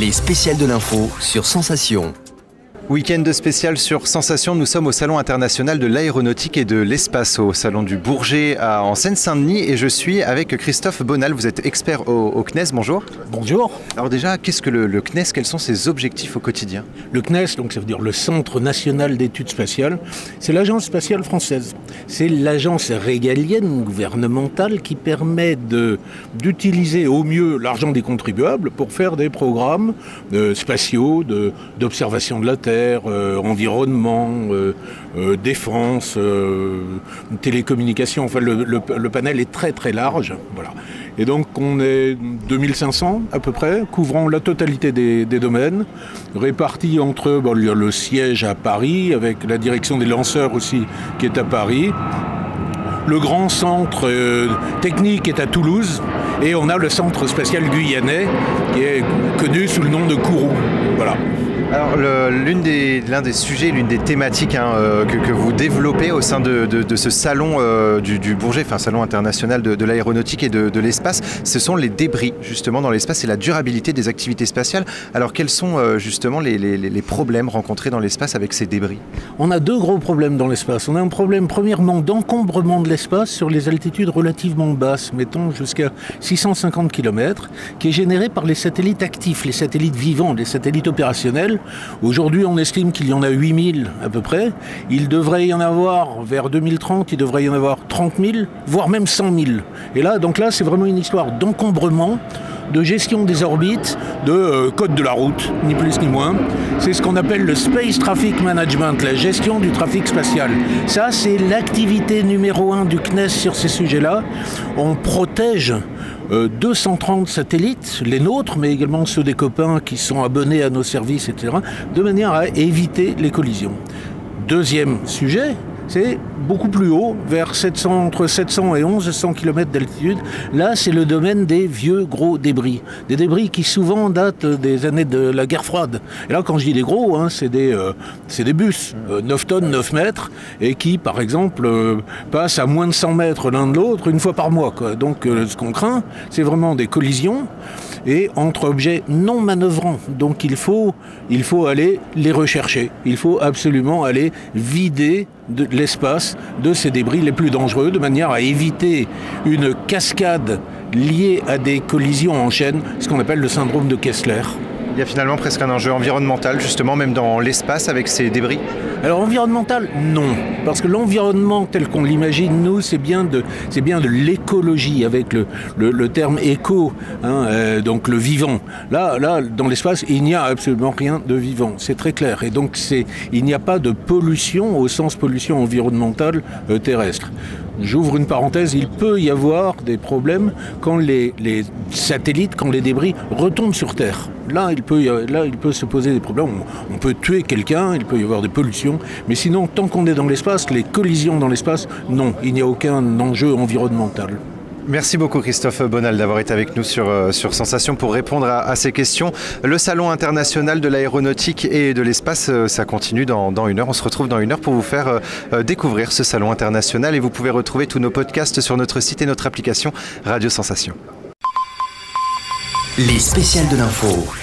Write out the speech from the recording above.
Les spéciales de l'info sur Sensation. Week-end spécial sur Sensation, nous sommes au Salon international de l'aéronautique et de l'espace, au Salon du Bourget en Seine-Saint-Denis, et je suis avec Christophe Bonal, vous êtes expert au CNES, bonjour. Bonjour. Alors déjà, qu'est-ce que le CNES, quels sont ses objectifs au quotidien? Le CNES, donc ça veut dire le Centre National d'Études Spatiales, c'est l'agence spatiale française. C'est l'agence régalienne gouvernementale qui permet d'utiliser au mieux l'argent des contribuables pour faire des programmes spatiaux, d'observation de la Terre, environnement, défense, télécommunications, enfin le panel est très très large. Voilà. Et donc on est 2500 à peu près, couvrant la totalité des domaines, répartis entre le siège à Paris, avec la direction des lanceurs aussi qui est à Paris. Le grand centre technique est à Toulouse, et on a le centre spatial guyanais qui est connu sous le nom de Kourou. Voilà. Alors l'un des sujets, l'une des thématiques que vous développez au sein de ce salon du Bourget, enfin salon international de l'aéronautique et de l'espace, ce sont les débris justement dans l'espace et la durabilité des activités spatiales. Alors quels sont justement les problèmes rencontrés dans l'espace avec ces débris? On a deux gros problèmes dans l'espace. On a un problème premièrement d'encombrement de l'espace sur les altitudes relativement basses, mettons jusqu'à 650 km, qui est généré par les satellites actifs, les satellites vivants, les satellites opérationnels. Aujourd'hui, on estime qu'il y en a 8000 à peu près. Il devrait y en avoir, vers 2030, il devrait y en avoir 30 000, voire même 100 000. Et là, c'est vraiment une histoire d'encombrement, de gestion des orbites, de code de la route, ni plus ni moins. C'est ce qu'on appelle le Space Traffic Management, la gestion du trafic spatial. Ça, c'est l'activité numéro 1 du CNES sur ces sujets-là. On protège 230 satellites, les nôtres, mais également ceux des copains qui sont abonnés à nos services, etc., de manière à éviter les collisions. Deuxième sujet, c'est beaucoup plus haut, entre 700 et 1100 km d'altitude. Là, c'est le domaine des vieux gros débris. Des débris qui souvent datent des années de la guerre froide. Et là, quand je dis des gros, c'est des bus, 9 tonnes, 9 mètres, et qui, par exemple, passent à moins de 100 mètres l'un de l'autre une fois par mois, quoi. Donc, ce qu'on craint, c'est vraiment des collisions et entre objets non manœuvrants. Donc, il faut aller les rechercher. Il faut absolument aller vider de l'espace de ces débris les plus dangereux, de manière à éviter une cascade liée à des collisions en chaîne, ce qu'on appelle le syndrome de Kessler. Il y a finalement presque un enjeu environnemental, justement, même dans l'espace avec ces débris? Alors environnemental, non. Parce que l'environnement tel qu'on l'imagine, nous, c'est bien de l'écologie, avec le terme éco, donc le vivant. Là, dans l'espace, il n'y a absolument rien de vivant, c'est très clair. Et donc, il n'y a pas de pollution, au sens pollution environnementale terrestre. J'ouvre une parenthèse, il peut y avoir des problèmes quand les satellites, quand les débris retombent sur Terre. Là, il peut se poser des problèmes. On peut tuer quelqu'un, il peut y avoir des pollutions. Mais sinon, tant qu'on est dans l'espace, les collisions dans l'espace, non, il n'y a aucun enjeu environnemental. Merci beaucoup Christophe Bonal d'avoir été avec nous sur Sensation pour répondre à ces questions. Le Salon international de l'aéronautique et de l'espace, ça continue dans une heure. On se retrouve dans une heure pour vous faire découvrir ce Salon international, et vous pouvez retrouver tous nos podcasts sur notre site et notre application Radio Sensation. Les spéciales de l'info.